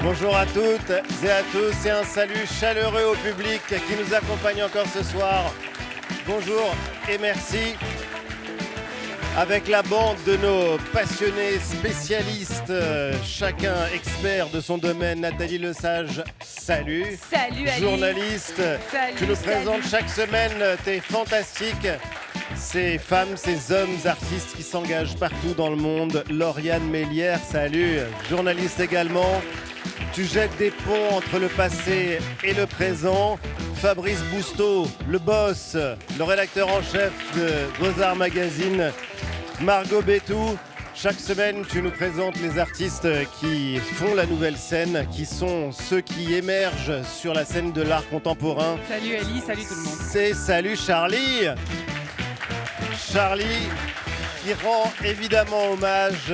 Bonjour à toutes et à tous et un salut chaleureux au public qui nous accompagne encore ce soir. Bonjour et merci. Avec la bande de nos passionnés spécialistes, chacun expert de son domaine. Nathalie Lesage, salut. Salut Ali. Journaliste, Salut, tu nous salut. présentes chaque semaine tes fantastiques. Ces femmes, ces hommes artistes qui s'engagent partout dans le monde. Lauriane Mélière, salut. Journaliste également. Tu jettes des ponts entre le passé et le présent. Fabrice Bousteau, le boss, le rédacteur en chef de Beaux-Arts Magazine. Margot Bétou, chaque semaine tu nous présentes les artistes qui font la nouvelle scène, qui sont ceux qui émergent sur la scène de l'art contemporain. Salut Ali, salut tout le monde. C'est salut Charlie. Charlie qui rend évidemment hommage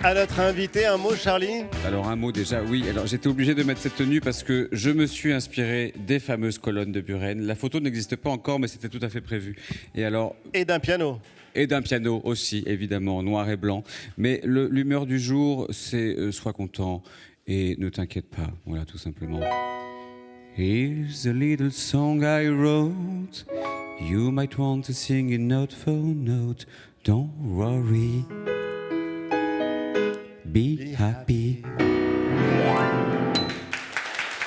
à notre invité. Un mot Charlie ? Alors un mot déjà, oui. Alors j'étais obligé de mettre cette tenue parce que je me suis inspiré des fameuses colonnes de Buren. La photo n'existe pas encore, mais c'était tout à fait prévu. Et d'un piano. Et d'un piano aussi, évidemment, noir et blanc. Mais l'humeur du jour, c'est sois content et ne t'inquiète pas. Voilà, tout simplement. Here's a little song I wrote. You might want to sing it note for note. Don't worry. Be happy.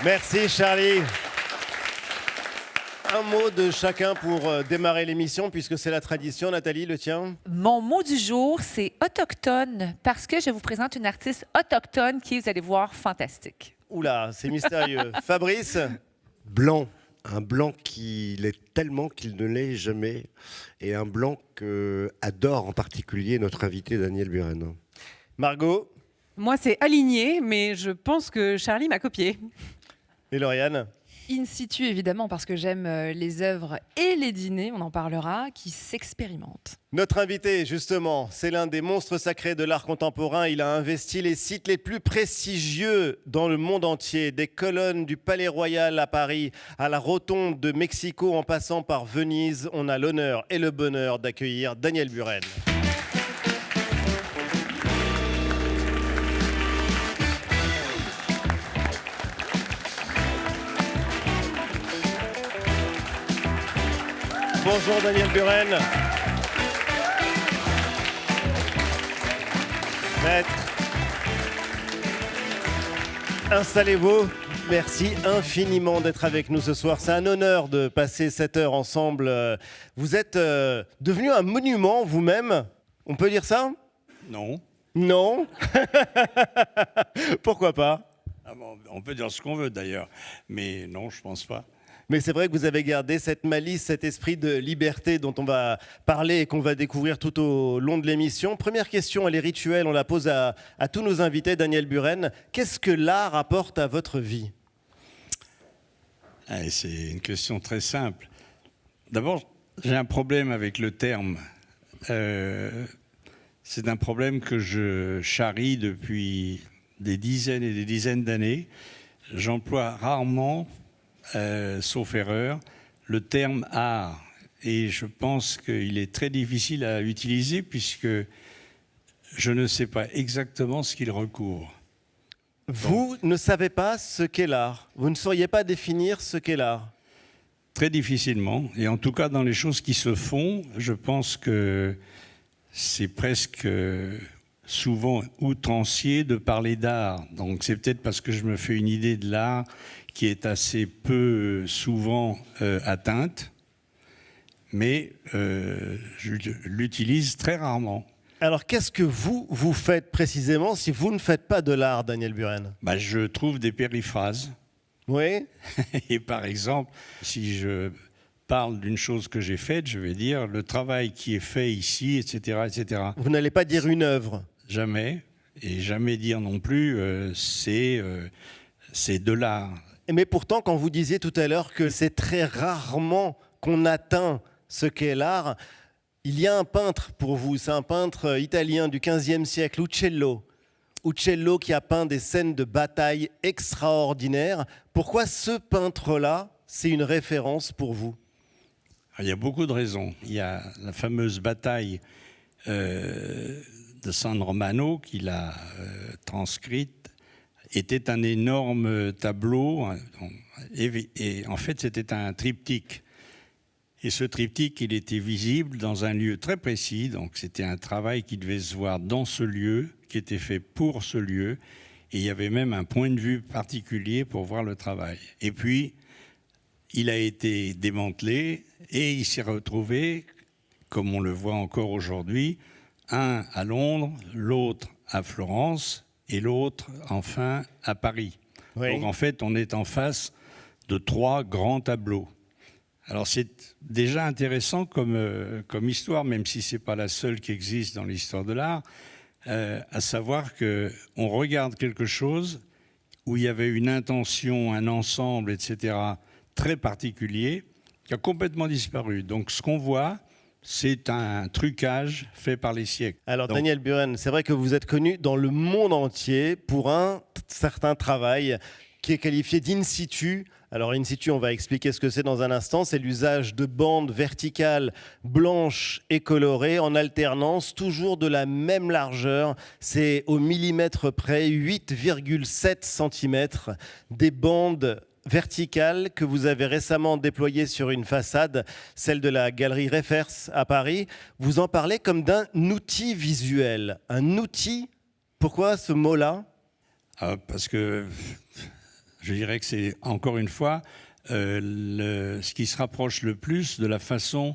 Merci Charlie. Un mot de chacun pour démarrer l'émission, puisque c'est la tradition. Nathalie, le tien ? Mon mot du jour, c'est autochtone, parce que je vous présente une artiste autochtone qui est, vous allez voir, fantastique. Oula, c'est mystérieux. Fabrice ? Blanc. Un blanc qui l'est tellement qu'il ne l'est jamais. Et un blanc que adore en particulier notre invité Daniel Buren. Margot ? Moi, c'est aligné, mais je pense que Charlie m'a copié. Et Lauriane ? In situ, évidemment, parce que j'aime les œuvres et les dîners, on en parlera, qui s'expérimentent. Notre invité, justement, c'est l'un des monstres sacrés de l'art contemporain. Il a investi les sites les plus prestigieux dans le monde entier, des colonnes du Palais Royal à Paris, à la Rotonde de Mexico, en passant par Venise. On a l'honneur et le bonheur d'accueillir Daniel Buren. Bonjour Daniel Buren. Maître. Installez-vous. Merci infiniment d'être avec nous ce soir. C'est un honneur de passer cette heure ensemble. Vous êtes devenu un monument vous-même. On peut dire ça ? Non. Non ? Pourquoi pas ? Ah bon, on peut dire ce qu'on veut d'ailleurs, mais non, je pense pas. Mais c'est vrai que vous avez gardé cette malice, cet esprit de liberté dont on va parler et qu'on va découvrir tout au long de l'émission. Première question, elle est rituelle, on la pose à tous nos invités. Daniel Buren, qu'est-ce que l'art apporte à votre vie ? C'est une question très simple. D'abord, j'ai un problème avec le terme. C'est un problème que je charrie depuis des dizaines et des dizaines d'années. J'emploie rarement, sauf erreur, le terme art. Et je pense qu'il est très difficile à utiliser puisque je ne sais pas exactement ce qu'il recouvre. Vous ne savez pas ce qu'est l'art. Vous ne sauriez pas définir ce qu'est l'art. Très difficilement. Et en tout cas, dans les choses qui se font, je pense que c'est presque souvent outrancier de parler d'art. Donc c'est peut-être parce que je me fais une idée de l'art qui est assez peu souvent atteinte, mais je l'utilise très rarement. Alors qu'est-ce que vous faites précisément si vous ne faites pas de l'art, Daniel Buren ? Je trouve des périphrases. Oui ? Et par exemple, si je parle d'une chose que j'ai faite, je vais dire le travail qui est fait ici, etc., etc. Vous n'allez pas dire une œuvre ? Jamais. Et jamais dire non plus c'est de l'art. Mais pourtant, quand vous disiez tout à l'heure que c'est très rarement qu'on atteint ce qu'est l'art, il y a un peintre pour vous, c'est un peintre italien du XVe siècle, Uccello. Uccello qui a peint des scènes de bataille extraordinaires. Pourquoi ce peintre-là, c'est une référence pour vous ? Il y a beaucoup de raisons. Il y a la fameuse bataille de San Romano qu'il a transcrite était un énorme tableau. Et en fait, c'était un triptyque. Et ce triptyque, il était visible dans un lieu très précis. Donc, c'était un travail qui devait se voir dans ce lieu, qui était fait pour ce lieu. Et il y avait même un point de vue particulier pour voir le travail. Et puis, il a été démantelé et il s'est retrouvé, comme on le voit encore aujourd'hui, un à Londres, l'autre à Florence et l'autre, enfin, à Paris. Oui. Donc, en fait, on est en face de 3 grands tableaux. Alors, c'est déjà intéressant comme histoire, même si ce n'est pas la seule qui existe dans l'histoire de l'art, à savoir qu'on regarde quelque chose où il y avait une intention, un ensemble, etc., très particulier, qui a complètement disparu. Donc, ce qu'on voit, c'est un trucage fait par les siècles. Alors, Donc, Daniel Buren, c'est vrai que vous êtes connu dans le monde entier pour un certain travail qui est qualifié d'in situ. Alors, in situ, on va expliquer ce que c'est dans un instant. C'est l'usage de bandes verticales blanches et colorées en alternance, toujours de la même largeur. C'est au millimètre près, 8,7 cm. Des bandes verticales que vous avez récemment déployées sur une façade, celle de la galerie Refers à Paris. Vous en parlez comme d'un outil visuel. Un outil, pourquoi ce mot-là ? Parce que je dirais que c'est, encore une fois, ce qui se rapproche le plus de la façon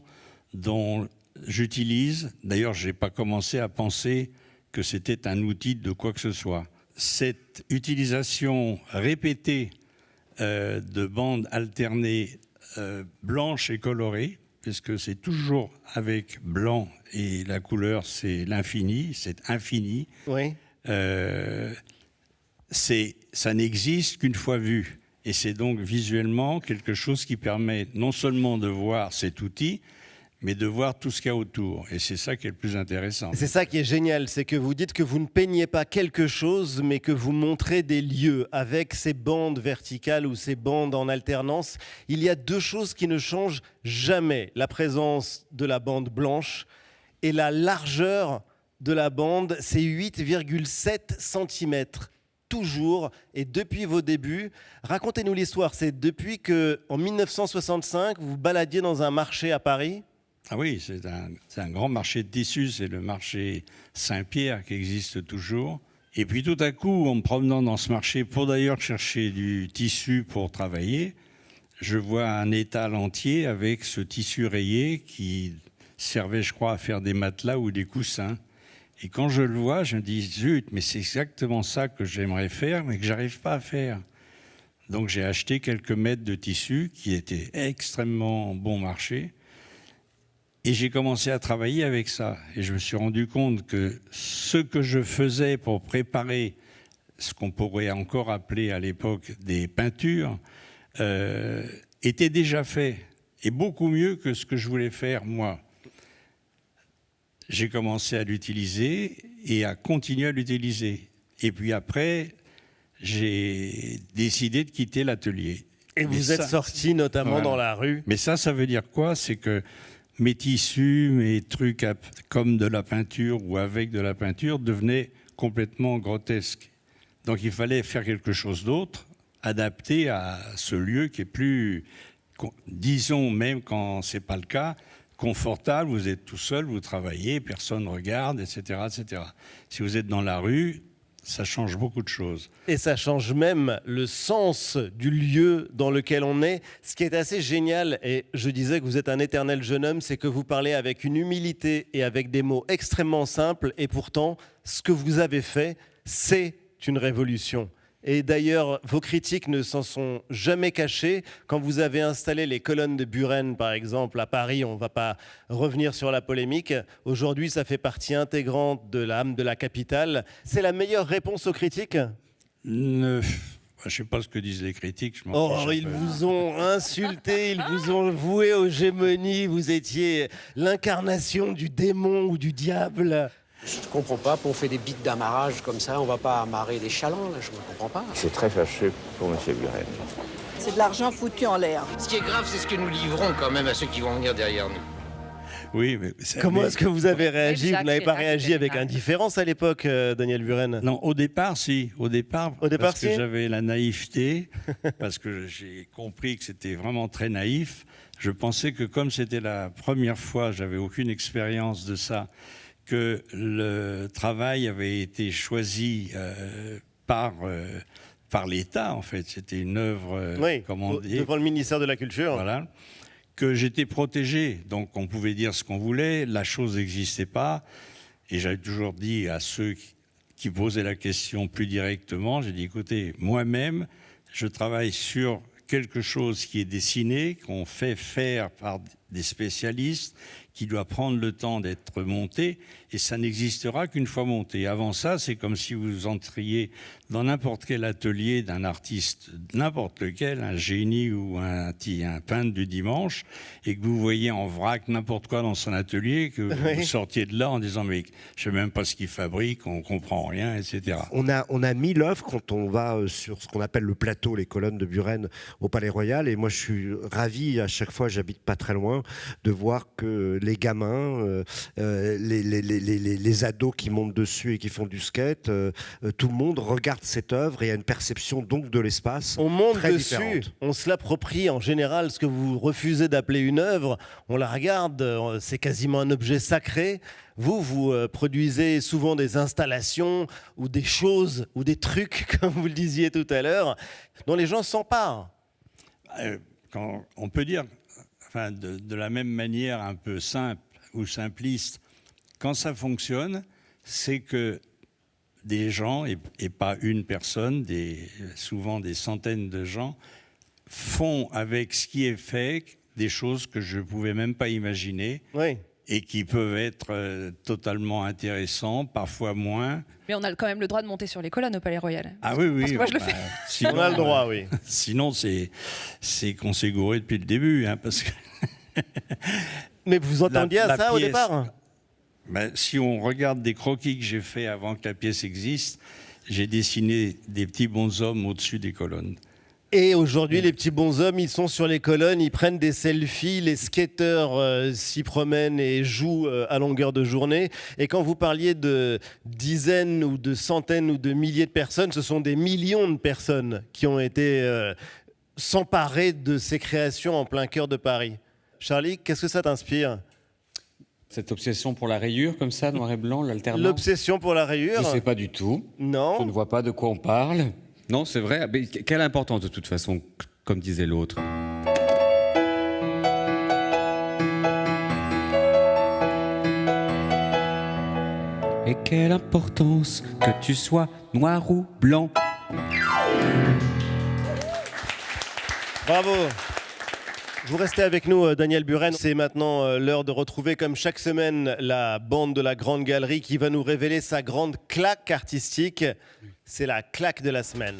dont j'utilise. D'ailleurs, je n'ai pas commencé à penser que c'était un outil de quoi que ce soit. Cette utilisation répétée de bandes alternées blanches et colorées, puisque c'est toujours avec blanc et la couleur, c'est l'infini, c'est infini. Oui. Ça n'existe qu'une fois vu. Et c'est donc visuellement quelque chose qui permet non seulement de voir cet outil, mais de voir tout ce qu'il y a autour. Et c'est ça qui est le plus intéressant. C'est ça qui est génial, c'est que vous dites que vous ne peignez pas quelque chose, mais que vous montrez des lieux avec ces bandes verticales ou ces bandes en alternance. Il y a 2 choses qui ne changent jamais. La présence de la bande blanche et la largeur de la bande, c'est 8,7 cm. Toujours, et depuis vos débuts. Racontez-nous l'histoire. C'est depuis qu'en 1965, vous vous baladiez dans un marché à Paris. Ah oui, c'est un grand marché de tissus, c'est le marché Saint-Pierre qui existe toujours. Et puis tout à coup, en me promenant dans ce marché, pour d'ailleurs chercher du tissu pour travailler, je vois un étal entier avec ce tissu rayé qui servait, je crois, à faire des matelas ou des coussins. Et quand je le vois, je me dis, zut, mais c'est exactement ça que j'aimerais faire, mais que j'arrive pas à faire. Donc j'ai acheté quelques mètres de tissu qui étaient extrêmement bon marché. Et j'ai commencé à travailler avec ça. Et je me suis rendu compte que ce que je faisais pour préparer ce qu'on pourrait encore appeler à l'époque des peintures, était déjà fait. Et beaucoup mieux que ce que je voulais faire moi. J'ai commencé à l'utiliser et à continuer à l'utiliser. Et puis après, j'ai décidé de quitter l'atelier. Et vous êtes sorti notamment dans la rue. Mais ça veut dire quoi ? C'est que mes tissus, mes trucs comme de la peinture ou avec de la peinture devenaient complètement grotesques. Donc il fallait faire quelque chose d'autre, adapté à ce lieu qui est plus, disons même quand ce n'est pas le cas, confortable, vous êtes tout seul, vous travaillez, personne ne regarde, etc., etc. Si vous êtes dans la rue, ça change beaucoup de choses. Et ça change même le sens du lieu dans lequel on est. Ce qui est assez génial, et je disais que vous êtes un éternel jeune homme, c'est que vous parlez avec une humilité et avec des mots extrêmement simples, et pourtant, ce que vous avez fait, c'est une révolution. Et d'ailleurs, vos critiques ne s'en sont jamais cachées. Quand vous avez installé les colonnes de Buren, par exemple, à Paris, on ne va pas revenir sur la polémique. Aujourd'hui, ça fait partie intégrante de l'âme de la capitale. C'est la meilleure réponse aux critiques ? Je ne sais pas ce que disent les critiques. Je m'en fiche un Ils peu. vous ont insulté, ils vous ont voué aux gémonies. Vous étiez l'incarnation du démon ou du diable. Je ne comprends pas, on fait des bites d'amarrage comme ça, on va pas amarrer des chalands, là, je ne comprends pas. C'est très fâcheux pour M. Buren. C'est de l'argent foutu en l'air. Ce qui est grave, c'est ce que nous livrons quand même à ceux qui vont venir derrière nous. Oui, mais Comment est-ce que vous avez réagi? Jacques Vous n'avez pas Chirac réagi était avec mal. indifférence à l'époque, Daniel Buren? Non, au départ, si. Au départ parce si. que j'avais la naïveté, parce que j'ai compris que c'était vraiment très naïf. Je pensais que comme c'était la première fois, j'avais aucune expérience de ça, que le travail avait été choisi par l'État, en fait. C'était une œuvre commandée. Devant le ministère de la Culture. Voilà. Que j'étais protégé, donc on pouvait dire ce qu'on voulait, la chose n'existait pas, et j'avais toujours dit à ceux qui posaient la question plus directement, j'ai dit, écoutez, moi-même, je travaille sur quelque chose qui est dessiné, qu'on fait faire par des spécialistes, qui doit prendre le temps d'être monté, et ça n'existera qu'une fois monté. Avant ça, c'est comme si vous entriez dans n'importe quel atelier d'un artiste, n'importe lequel, un génie ou un peintre du dimanche, et que vous voyez en vrac n'importe quoi dans son atelier, que vous sortiez de là en disant, mais je ne sais même pas ce qu'il fabrique, on ne comprend rien, etc. On a mis l'œuvre quand on va sur ce qu'on appelle le plateau, les colonnes de Buren au Palais Royal, et moi je suis ravi, à chaque fois, j'habite pas très loin, de voir que les gamins, les ados qui montent dessus et qui font du skate, tout le monde regarde cette œuvre et a une perception donc de l'espace. On monte très dessus, différente. on se l'approprie. En général, ce que vous refusez d'appeler une œuvre, on la regarde, c'est quasiment un objet sacré. Vous produisez souvent des installations ou des choses ou des trucs, comme vous le disiez tout à l'heure, dont les gens s'emparent. Quand on peut dire, enfin, de la même manière un peu simple ou simpliste, quand ça fonctionne, c'est que des gens, et pas une personne, souvent des centaines de gens, font avec ce qui est fait des choses que je ne pouvais même pas imaginer et qui peuvent être totalement intéressants, parfois moins. Mais on a quand même le droit de monter sur les colonnes au Palais Royal. Ah oui, oui. Parce que moi, je le fais. Sinon, On a le droit, oui. Sinon, c'est qu'on s'est gouré depuis le début. Hein, parce que Mais vous entendiez à ça au départ? Si on regarde des croquis que j'ai faits avant que la pièce existe, j'ai dessiné des petits bonshommes au-dessus des colonnes. Et aujourd'hui, les petits bonshommes, ils sont sur les colonnes, ils prennent des selfies, les skateurs s'y promènent et jouent à longueur de journée. Et quand vous parliez de dizaines ou de centaines ou de milliers de personnes, ce sont des millions de personnes qui ont été s'emparer de ces créations en plein cœur de Paris. Charlie, qu'est-ce que ça t'inspire ? Cette obsession pour la rayure, comme ça, noir et blanc, l'alternance. L'obsession pour la rayure ? Je ne sais pas du tout. Non. Je ne vois pas de quoi on parle. Non, c'est vrai. Mais quelle importance, de toute façon, comme disait l'autre. Et quelle importance que tu sois noir ou blanc. Bravo. Vous restez avec nous, Daniel Buren. C'est maintenant l'heure de retrouver, comme chaque semaine, la bande de la Grande Galerie qui va nous révéler sa grande claque artistique. C'est la claque de la semaine.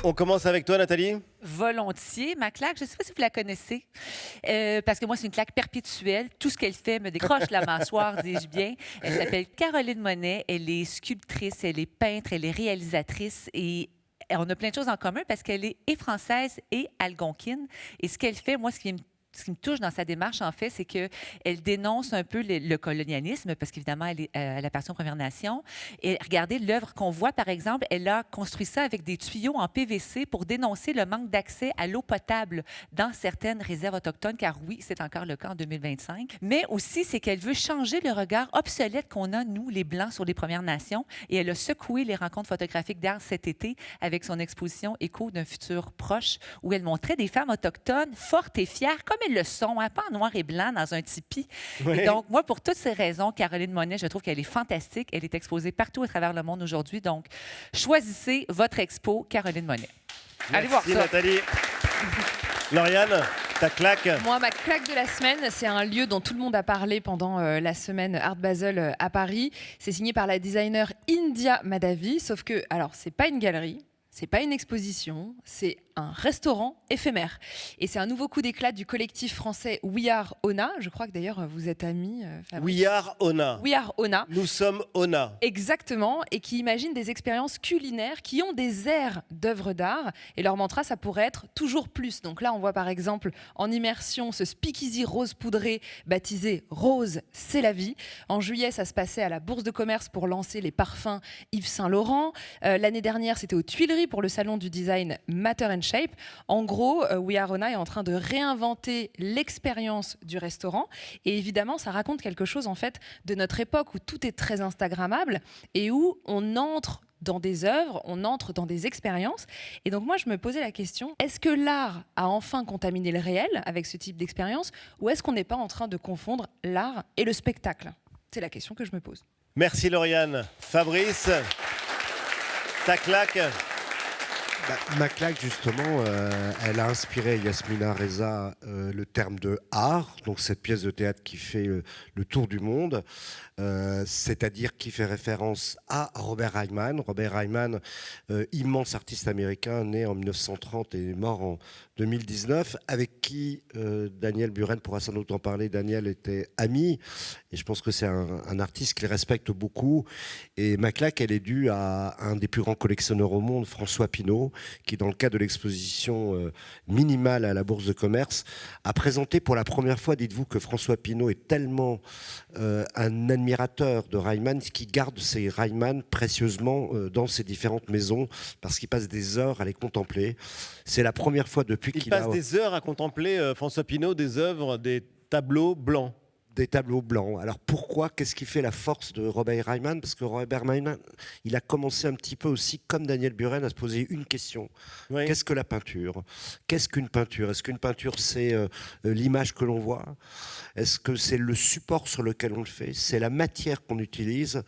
On commence avec toi, Nathalie. Volontiers. Ma claque, je ne sais pas si vous la connaissez, parce que moi, c'est une claque perpétuelle. Tout ce qu'elle fait me décroche la mâchoire, dis-je bien. Elle s'appelle Caroline Monet. Elle est sculptrice, elle est peintre, elle est réalisatrice et on a plein de choses en commun parce qu'elle est et française et algonquine. Et ce qu'elle fait, moi, ce qui me touche dans sa démarche, en fait, c'est qu'elle dénonce un peu le colonialisme, parce qu'évidemment, elle appartient aux Premières Nations. Et regardez l'œuvre qu'on voit, par exemple, elle a construit ça avec des tuyaux en PVC pour dénoncer le manque d'accès à l'eau potable dans certaines réserves autochtones, car oui, c'est encore le cas en 2025. Mais aussi, c'est qu'elle veut changer le regard obsolète qu'on a, nous, les Blancs, sur les Premières Nations. Et elle a secoué les rencontres photographiques d'art cet été avec son exposition Écho d'un futur proche, où elle montrait des femmes autochtones fortes et fières, comme elles le sont, hein, pas en noir et blanc dans un tipi. Oui. Et donc, moi, pour toutes ces raisons, Caroline Monet, je trouve qu'elle est fantastique. Elle est exposée partout à travers le monde aujourd'hui. Donc, choisissez votre expo, Caroline Monet. Merci, allez voir ça. Nathalie. Lauriane, ta claque. Moi, ma claque de la semaine, c'est un lieu dont tout le monde a parlé pendant la semaine Art Basel à Paris. C'est signé par la designer India Madhavi, sauf que, alors, c'est pas une galerie, c'est pas une exposition, c'est un restaurant éphémère. Et c'est un nouveau coup d'éclat du collectif français We Are Ona. Je crois que d'ailleurs vous êtes amis. We Are Ona. We Are Ona. Nous sommes Ona. Exactement, et qui imaginent des expériences culinaires qui ont des airs d'œuvres d'art. Et leur mantra, ça pourrait être toujours plus. Donc là, on voit par exemple en immersion ce speakeasy rose poudré baptisé Rose, c'est la vie. En juillet, ça se passait à la Bourse de commerce pour lancer les parfums Yves Saint-Laurent. L'année dernière, c'était aux Tuileries pour le salon du design Matter and Shape. En gros, We Are Ona est en train de réinventer l'expérience du restaurant. Et évidemment, ça raconte quelque chose en fait de notre époque où tout est très instagrammable et où on entre dans des œuvres, on entre dans des expériences. Et donc moi, je me posais la question, est-ce que l'art a enfin contaminé le réel avec ce type d'expérience, ou est-ce qu'on n'est pas en train de confondre l'art et le spectacle? C'est la question que je me pose. Merci Lauriane. Fabrice, ta claque. Ma claque, justement, elle a inspiré Yasmina Reza le terme de art, donc cette pièce de théâtre qui fait le tour du monde, c'est-à-dire qui fait référence à Robert Ryman. Robert Ryman, immense artiste américain, né en 1930 et mort en 2019, avec qui Daniel Buren pourra sans doute en parler. Daniel était ami, et je pense que c'est un artiste qu'il respecte beaucoup. Et ma claque, elle est due à un des plus grands collectionneurs au monde, François Pinault, qui, dans le cadre de l'exposition minimale à la Bourse de commerce, a présenté pour la première fois, dites-vous que François Pinault est tellement un admirateur de Ryman qu'il garde ses Ryman précieusement dans ses différentes maisons, parce qu'il passe des heures à les contempler. C'est la première fois depuis qu'il passe des heures à contempler, François Pinault, des œuvres, des tableaux blancs. Des tableaux blancs. Alors pourquoi? Qu'est-ce qui fait la force de Robert Ryman? Parce que Robert Ryman, il a commencé un petit peu aussi, comme Daniel Buren, à se poser une question. Oui. Qu'est-ce que la peinture? Qu'est-ce qu'une peinture? Est-ce qu'une peinture, c'est l'image que l'on voit? Est-ce que c'est le support sur lequel on le fait? C'est la matière qu'on utilise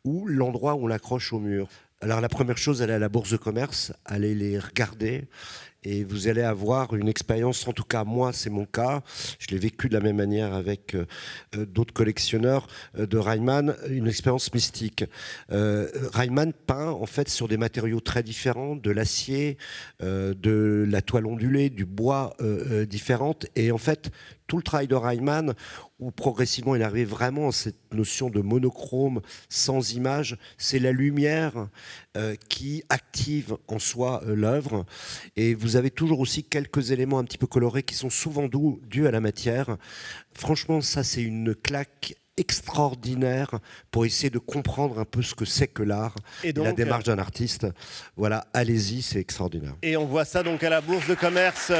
ou l'endroit où on l'accroche au mur? Alors la première chose, allez à la Bourse de commerce, allez les regarder. Et vous allez avoir une expérience, en tout cas moi c'est mon cas, je l'ai vécu de la même manière avec d'autres collectionneurs de Ryman, une expérience mystique. Ryman peint en fait sur des matériaux très différents, de l'acier, de la toile ondulée, du bois différentes, et en fait tout le travail de Ryman, où progressivement il arrivait vraiment à cette notion de monochrome sans image, c'est la lumière qui active en soi l'œuvre, et vous avez toujours aussi quelques éléments un petit peu colorés qui sont souvent dus à la matière. Franchement, ça c'est une claque extraordinaire pour essayer de comprendre un peu ce que c'est que l'art et donc, la démarche d'un artiste. Voilà, allez-y, c'est extraordinaire. Et on voit ça donc à la Bourse de commerce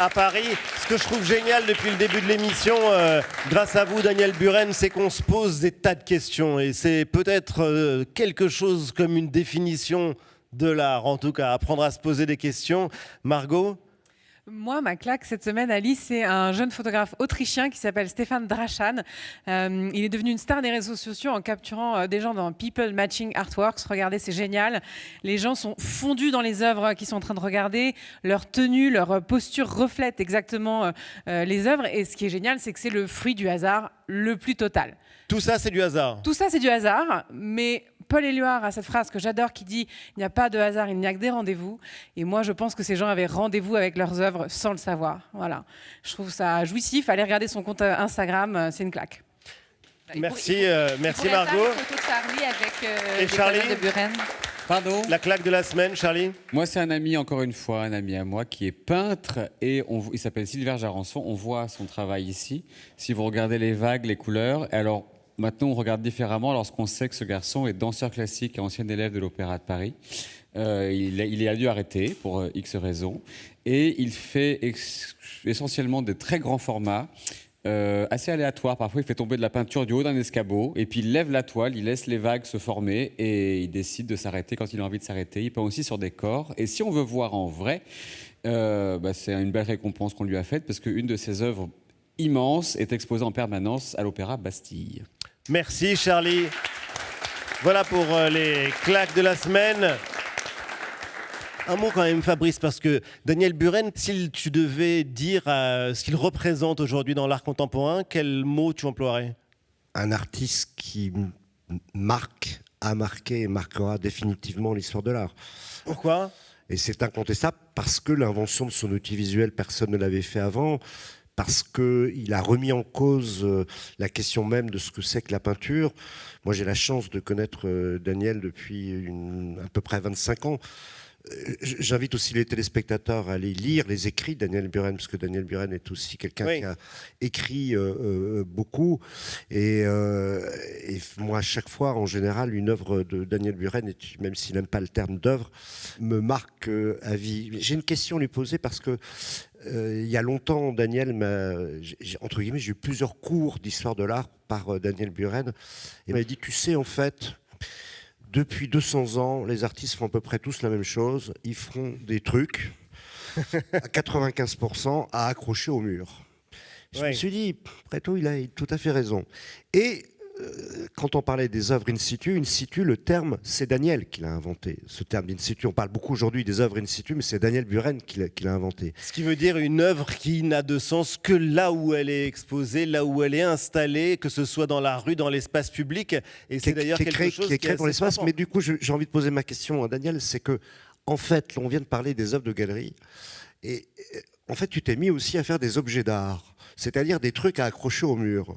à Paris. Ce que je trouve génial depuis le début de l'émission, grâce à vous Daniel Buren, c'est qu'on se pose des tas de questions, et c'est peut-être quelque chose comme une définition de l'art, en tout cas, apprendre à se poser des questions. Margot ? Moi, ma claque cette semaine, Alice, c'est un jeune photographe autrichien qui s'appelle Stefan Drachan. Il est devenu une star des réseaux sociaux en capturant des gens dans People Matching Artworks. Regardez, c'est génial. Les gens sont fondus dans les œuvres qu'ils sont en train de regarder. Leur tenue, leur posture reflètent exactement les œuvres. Et ce qui est génial, c'est que c'est le fruit du hasard le plus total. Tout ça, c'est du hasard. Tout ça, c'est du hasard, mais Paul Éluard a cette phrase que j'adore qui dit « Il n'y a pas de hasard, il n'y a que des rendez-vous ». Et moi, je pense que ces gens avaient rendez-vous avec leurs œuvres sans le savoir. Voilà. Je trouve ça jouissif. Allez regarder son compte Instagram, c'est une claque. Merci, merci Margot. Une photo de Charlie avec et Charlie de Buren. Pardon? La claque de la semaine, Charlie? Moi, c'est un ami, encore une fois, un ami à moi qui est peintre et il s'appelle Sylvain Jarançon. On voit son travail ici. Si vous regardez les vagues, les couleurs, alors maintenant on regarde différemment lorsqu'on sait que ce garçon est danseur classique et ancien élève de l'Opéra de Paris. Il a dû arrêter pour X raisons et il fait essentiellement des très grands formats. Assez aléatoire. Parfois, il fait tomber de la peinture du haut d'un escabeau et puis il lève la toile, il laisse les vagues se former et il décide de s'arrêter quand il a envie de s'arrêter. Il peint aussi sur des corps. Et si on veut voir en vrai, c'est une belle récompense qu'on lui a faite parce qu'une de ses œuvres immenses est exposée en permanence à l'Opéra Bastille. Merci, Charlie. Voilà pour les claques de la semaine. Un mot quand même, Fabrice, parce que Daniel Buren, si tu devais dire ce qu'il représente aujourd'hui dans l'art contemporain, quel mot tu emploierais? Un artiste qui a marqué et marquera définitivement l'histoire de l'art. Pourquoi? Et c'est incontestable parce que l'invention de son outil visuel, personne ne l'avait fait avant, parce qu'il a remis en cause la question même de ce que c'est que la peinture. Moi, j'ai la chance de connaître Daniel depuis à peu près 25 ans. J'invite aussi les téléspectateurs à aller lire les écrits de Daniel Buren, parce que Daniel Buren est aussi quelqu'un qui a écrit beaucoup. Et moi, à chaque fois, en général, une œuvre de Daniel Buren, même s'il n'aime pas le terme d'œuvre, me marque à vie. J'ai une question à lui poser parce que il y a longtemps, Daniel entre guillemets, j'ai eu plusieurs cours d'histoire de l'art par Daniel Buren. Il m'a dit, tu sais, en fait, depuis 200 ans, les artistes font à peu près tous la même chose. Ils font des trucs à 95% à accrocher au mur. Je me suis dit, Préto, il a tout à fait raison. Et quand on parlait des œuvres in situ, le terme, c'est Daniel qui l'a inventé. Ce terme in situ, on parle beaucoup aujourd'hui des œuvres in situ, mais c'est Daniel Buren qui l'a inventé. Ce qui veut dire une œuvre qui n'a de sens que là où elle est exposée, là où elle est installée, que ce soit dans la rue, dans l'espace public. Et c'est d'ailleurs quelque chose qui est créé dans l'espace. Mais du coup, j'ai envie de poser ma question à Daniel, c'est que, en fait, on vient de parler des œuvres de galerie, et en fait, tu t'es mis aussi à faire des objets d'art, c'est-à-dire des trucs à accrocher au mur.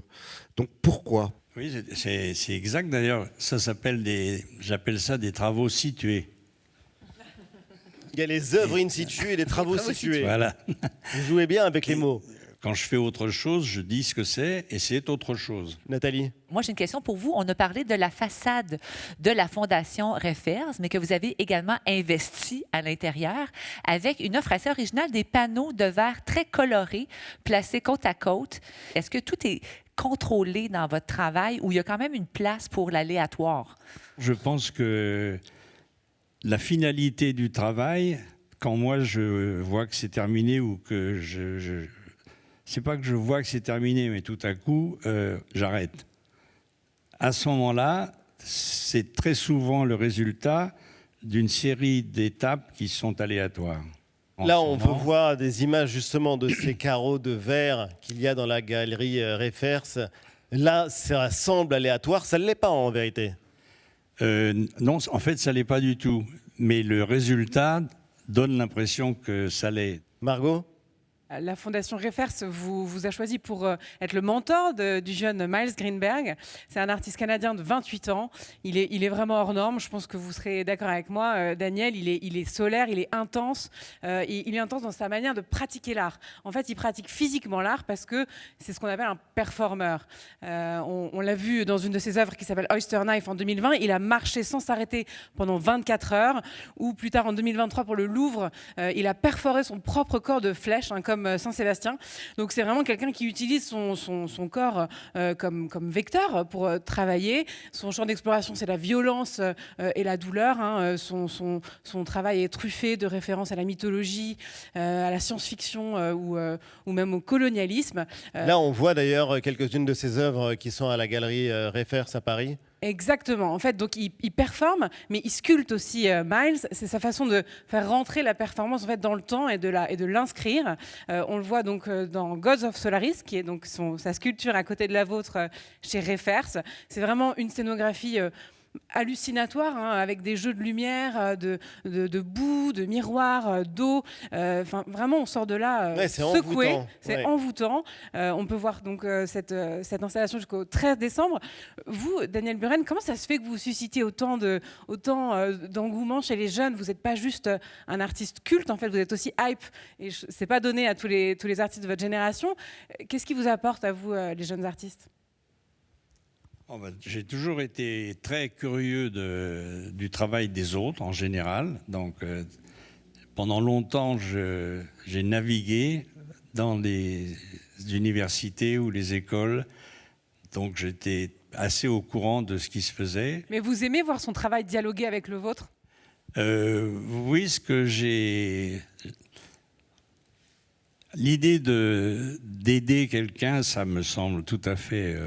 Donc pourquoi ? Oui, c'est exact. D'ailleurs, j'appelle ça des travaux situés. Il y a les œuvres in situ et les travaux situés. Voilà. Vous jouez bien avec les mots. Quand je fais autre chose, je dis ce que c'est et c'est autre chose. Nathalie? Moi, j'ai une question pour vous. On a parlé de la façade de la Fondation Refers, mais que vous avez également investi à l'intérieur avec une offre assez originale, des panneaux de verre très colorés placés côte à côte. Est-ce que tout est contrôlé dans votre travail ou il y a quand même une place pour l'aléatoire? Je pense que la finalité du travail, quand moi je vois que c'est terminé ou que c'est pas que je vois que c'est terminé, mais tout à coup, j'arrête. À ce moment-là, c'est très souvent le résultat d'une série d'étapes qui sont aléatoires. Là, on peut voir des images justement de ces carreaux de verre qu'il y a dans la galerie Refers. Là, ça semble aléatoire. Ça ne l'est pas en vérité. Non, en fait, ça ne l'est pas du tout. Mais le résultat donne l'impression que ça l'est. Margot ? La Fondation Refers vous a choisi pour être le mentor du jeune Miles Greenberg. C'est un artiste canadien de 28 ans. Il est vraiment hors norme. Je pense que vous serez d'accord avec moi. Daniel, il est solaire, il est intense. Il est intense dans sa manière de pratiquer l'art. En fait, il pratique physiquement l'art parce que c'est ce qu'on appelle un performeur. On l'a vu dans une de ses œuvres qui s'appelle Oyster Knife en 2020. Il a marché sans s'arrêter pendant 24 heures. Ou plus tard, en 2023, pour le Louvre, il a perforé son propre corps de flèche, comme Saint-Sébastien. Donc c'est vraiment quelqu'un qui utilise son corps comme vecteur pour travailler. Son champ d'exploration, c'est la violence et la douleur. Son travail est truffé de références à la mythologie, à la science-fiction ou même au colonialisme. Là, on voit d'ailleurs quelques-unes de ses œuvres qui sont à la galerie Refers à Paris. Exactement. En fait, donc il performe, mais il sculpte aussi Miles. C'est sa façon de faire rentrer la performance en fait dans le temps et de l'inscrire. On le voit donc dans Gods of Solaris, qui est donc sa sculpture à côté de la vôtre chez Refers. C'est vraiment une scénographie hallucinatoire, avec des jeux de lumière, de boue, de miroirs, d'eau. Vraiment, on sort de là secoué. C'est envoûtant. On peut voir donc cette installation jusqu'au 13 décembre. Vous, Daniel Buren, comment ça se fait que vous suscitez autant d'engouement chez les jeunes? Vous n'êtes pas juste un artiste culte, en fait, vous êtes aussi hype. Et c'est pas donné à tous les artistes de votre génération. Qu'est-ce qui vous apporte à vous, les jeunes artistes? J'ai toujours été très curieux du travail des autres en général. Donc, pendant longtemps, j'ai navigué dans les universités ou les écoles. Donc, j'étais assez au courant de ce qui se faisait. Mais vous aimez voir son travail dialoguer avec le vôtre? Oui, ce que j'ai... L'idée d'aider quelqu'un, ça me semble tout à fait,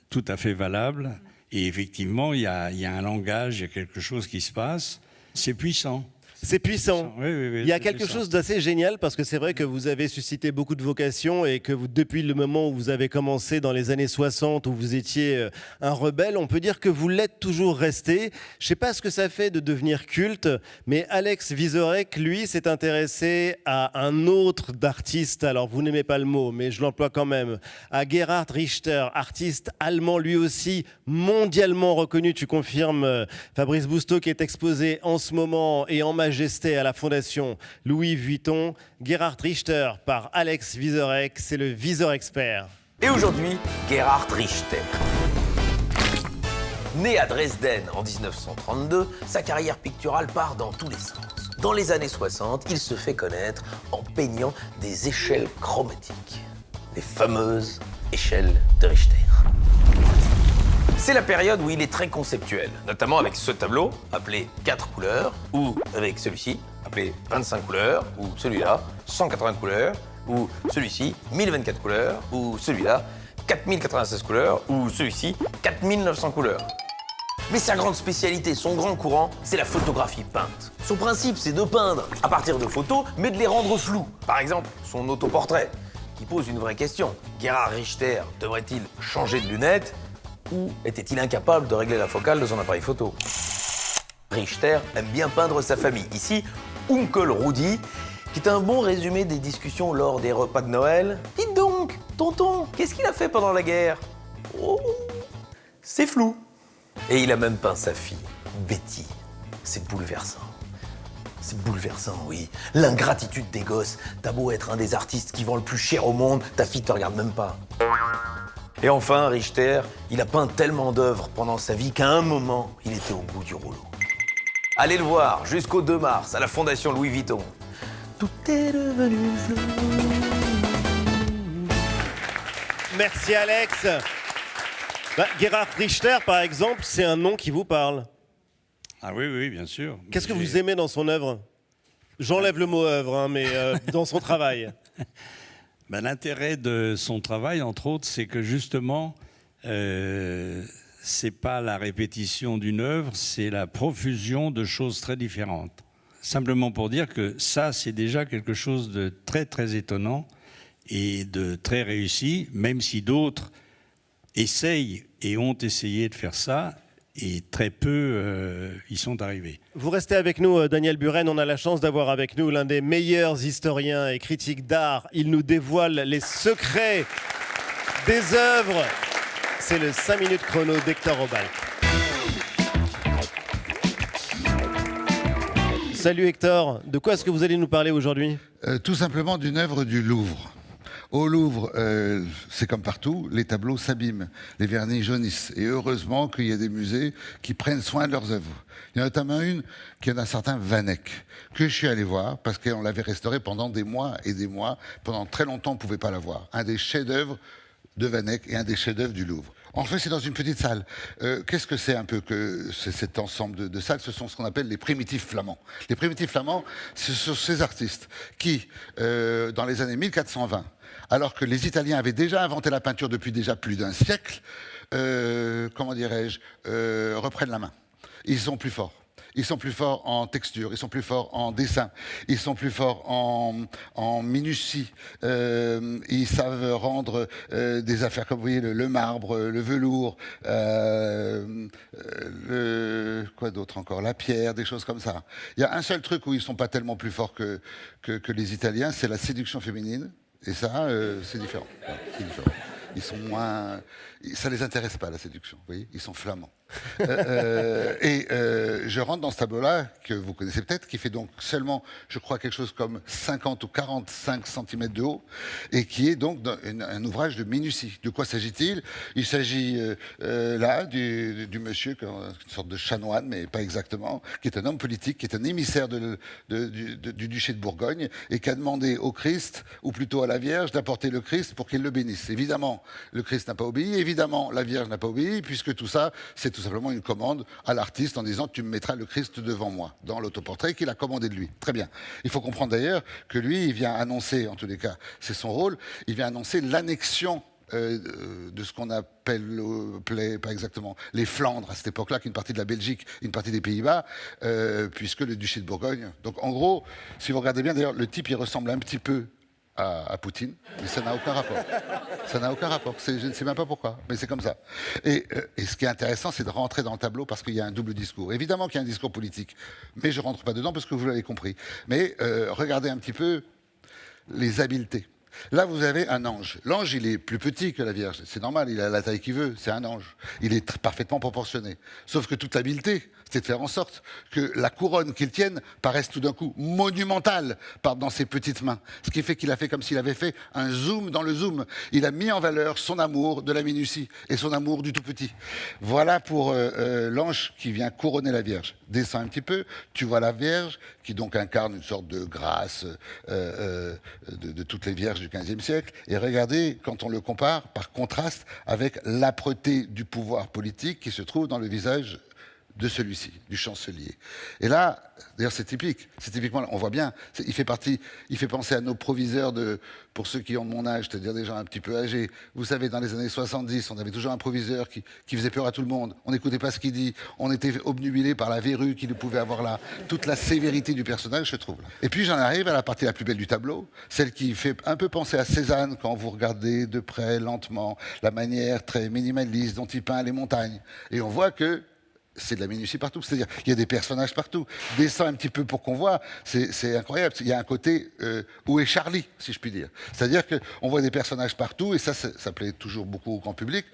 tout à fait valable. Et effectivement, il y a un langage, il y a quelque chose qui se passe. C'est puissant. C'est puissant. Oui, Il y a c'est quelque puissant. chose d'assez génial parce que c'est vrai que vous avez suscité beaucoup de vocations et que vous, depuis le moment où vous avez commencé dans les années 60, où vous étiez un rebelle, on peut dire que vous l'êtes toujours resté. Je ne sais pas ce que ça fait de devenir culte, mais Alex Vizorek, lui, s'est intéressé à un autre d'artiste. Alors, vous n'aimez pas le mot, mais je l'emploie quand même. À Gerhard Richter, artiste allemand lui aussi, mondialement reconnu. Tu confirmes, Fabrice Bousteau, qui est exposé en ce moment et en majesté à la Fondation Louis Vuitton. Gerhard Richter par Alex Vizorek, c'est le Visor Expert. Et aujourd'hui, Gerhard Richter. Né à Dresden en 1932, sa carrière picturale part dans tous les sens. Dans les années 60, il se fait connaître en peignant des échelles chromatiques. Les fameuses échelles de Richter. C'est la période où il est très conceptuel, notamment avec ce tableau, appelé 4 couleurs, ou avec celui-ci, appelé 25 couleurs, ou celui-là, 180 couleurs, ou celui-ci, 1024 couleurs, ou celui-là, 4096 couleurs, ou celui-ci, 4900 couleurs. Mais sa grande spécialité, son grand courant, c'est la photographie peinte. Son principe, c'est de peindre à partir de photos, mais de les rendre floues. Par exemple, son autoportrait, qui pose une vraie question. Gerhard Richter devrait-il changer de lunettes ou était-il incapable de régler la focale de son appareil photo? Richter aime bien peindre sa famille. Ici, Onkel Rudi, qui est un bon résumé des discussions lors des repas de Noël. Dites donc, tonton, qu'est-ce qu'il a fait pendant la guerre? Oh, c'est flou. Et il a même peint sa fille, Betty. C'est bouleversant. C'est bouleversant, oui. L'ingratitude des gosses. T'as beau être un des artistes qui vend le plus cher au monde, ta fille te regarde même pas. Et enfin, Richter, il a peint tellement d'œuvres pendant sa vie qu'à un moment, il était au bout du rouleau. Allez le voir jusqu'au 2 mars à la Fondation Louis Vuitton. Tout est devenu flou. Merci Alex. Gerhard Richter, par exemple, c'est un nom qui vous parle. Ah oui, oui, bien sûr. Qu'est-ce que vous aimez dans son œuvre? J'enlève le mot œuvre, hein, mais dans son travail. L'intérêt de son travail, entre autres, c'est que justement, c'est pas la répétition d'une œuvre, c'est la profusion de choses très différentes. Simplement pour dire que ça, c'est déjà quelque chose de très, très étonnant et de très réussi, même si d'autres essayent et ont essayé de faire ça, et très peu y sont arrivés. Vous restez avec nous, Daniel Buren. On a la chance d'avoir avec nous l'un des meilleurs historiens et critiques d'art. Il nous dévoile les secrets des œuvres. C'est le 5 minutes chrono d'Hector Obal. Salut Hector, de quoi est-ce que vous allez nous parler aujourd'hui? Tout simplement d'une œuvre du Louvre. Au Louvre, c'est comme partout, les tableaux s'abîment, les vernis jaunissent. Et heureusement qu'il y a des musées qui prennent soin de leurs œuvres. Il y en a notamment une qui est d'un certain Van Eyck, que je suis allé voir parce qu'on l'avait restauré pendant des mois et des mois. Pendant très longtemps, on ne pouvait pas la voir. Un des chefs-d'œuvre de Van Eyck et un des chefs-d'œuvre du Louvre. En fait, c'est dans une petite salle. Qu'est-ce que c'est un peu que cet ensemble de salles? Ce sont ce qu'on appelle les primitifs flamands. Les primitifs flamands, ce sont ces artistes qui, dans les années 1420, alors que les Italiens avaient déjà inventé la peinture depuis déjà plus d'un siècle, comment dirais-je, reprennent la main. Ils sont plus forts. Ils sont plus forts en texture, ils sont plus forts en dessin, ils sont plus forts en minutie. Ils savent rendre des affaires comme vous voyez le marbre, le velours, quoi d'autre encore, la pierre, des choses comme ça. Il y a un seul truc où ils sont pas tellement plus forts que les Italiens, c'est la séduction féminine. Et ça, c'est différent. Ouais, c'est différent. Ils sont moins... Ça les intéresse pas, la séduction, vous voyez. Ils sont flamands. Je rentre dans ce tableau-là, que vous connaissez peut-être, qui fait donc seulement, je crois, quelque chose comme 50 ou 45 cm de haut, et qui est donc un ouvrage de minutie. De quoi s'agit-il? Il s'agit là du monsieur, une sorte de chanoine, mais pas exactement, qui est un homme politique, qui est un émissaire du duché de Bourgogne, et qui a demandé au Christ, ou plutôt à la Vierge, d'apporter le Christ pour qu'il le bénisse. Évidemment, le Christ n'a pas obéi, évidemment, la Vierge n'a pas obéi, puisque tout ça, c'est tout simplement une commande à l'artiste en disant « tu me mettras le Christ devant moi » dans l'autoportrait qu'il a commandé de lui. Très bien. Il faut comprendre d'ailleurs que lui, il vient annoncer, en tous les cas, c'est son rôle, il vient annoncer l'annexion de ce qu'on appelle, pas exactement, les Flandres à cette époque-là, qui est une partie de la Belgique, une partie des Pays-Bas, puisque le duché de Bourgogne. Donc en gros, si vous regardez bien, d'ailleurs, le type, il ressemble un petit peu à Poutine, mais ça n'a aucun rapport. Ça n'a aucun rapport. Je ne sais même pas pourquoi, mais c'est comme ça. Et ce qui est intéressant, c'est de rentrer dans le tableau parce qu'il y a un double discours. Évidemment qu'il y a un discours politique, mais je ne rentre pas dedans parce que vous l'avez compris. Mais regardez un petit peu les habiletés. Là, vous avez un ange. L'ange, il est plus petit que la Vierge. C'est normal, il a la taille qu'il veut. C'est un ange. Il est parfaitement proportionné. Sauf que toute l'habileté, c'est de faire en sorte que la couronne qu'il tienne paraisse tout d'un coup monumentale dans ses petites mains. Ce qui fait qu'il a fait comme s'il avait fait un zoom dans le zoom. Il a mis en valeur son amour de la minutie et son amour du tout petit. Voilà pour l'ange qui vient couronner la Vierge. Descends un petit peu, tu vois la Vierge qui donc incarne une sorte de grâce de toutes les Vierges du XVe siècle. Et regardez, quand on le compare, par contraste, avec l'âpreté du pouvoir politique qui se trouve dans le visage de celui-ci, du chancelier. Et là, d'ailleurs c'est typique, c'est typiquement, on voit bien, il fait penser à nos proviseurs, pour ceux qui ont de mon âge, c'est-à-dire des gens un petit peu âgés. Vous savez, dans les années 70, on avait toujours un proviseur qui faisait peur à tout le monde, on n'écoutait pas ce qu'il dit, on était obnubilé par la verrue qu'il pouvait avoir là, toute la sévérité du personnage, je trouve. Là. Et puis j'en arrive à la partie la plus belle du tableau, celle qui fait un peu penser à Cézanne quand vous regardez de près, lentement, la manière très minimaliste dont il peint les montagnes. Et on voit que c'est de la minutie partout, c'est-à-dire qu'il y a des personnages partout. Descends un petit peu pour qu'on voit, c'est incroyable. Il y a un côté où est Charlie, si je puis dire. C'est-à-dire qu'on voit des personnages partout, et ça plaît toujours beaucoup au grand public.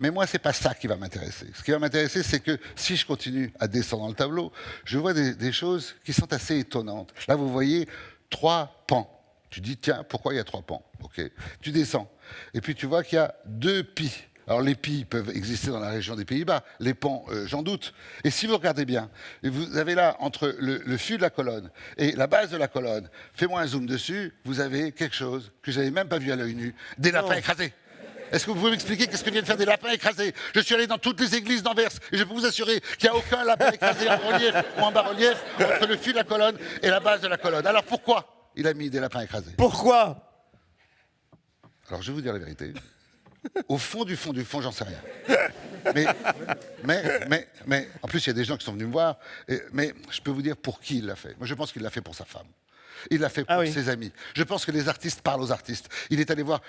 Mais moi, c'est pas ça qui va m'intéresser. Ce qui va m'intéresser, c'est que si je continue à descendre dans le tableau, je vois des choses qui sont assez étonnantes. Là, vous voyez 3 pans. Tu dis, tiens, pourquoi il y a 3 pans? Okay. Tu descends. Et puis tu vois qu'il y a 2 pies. Alors les pies peuvent exister dans la région des Pays-Bas, les pans, j'en doute. Et si vous regardez bien, vous avez là, entre le fût de la colonne et la base de la colonne, fais-moi un zoom dessus, vous avez quelque chose que je n'avais même pas vu à l'œil nu, des lapins écrasés. Est-ce que vous pouvez m'expliquer qu'est-ce que viennent faire des lapins écrasés? Je suis allé dans toutes les églises d'Anvers et je peux vous assurer qu'il n'y a aucun lapin écrasé en relief ou en bas-relief entre le fût de la colonne et la base de la colonne. Alors pourquoi il a mis des lapins écrasés? Pourquoi? Alors je vais vous dire la vérité. Au fond du fond, j'en sais rien. Mais en plus, il y a des gens qui sont venus me voir. Mais je peux vous dire pour qui il l'a fait. Moi, je pense qu'il l'a fait pour sa femme. Il l'a fait pour ses amis. Je pense que les artistes parlent aux artistes. Il est allé voir,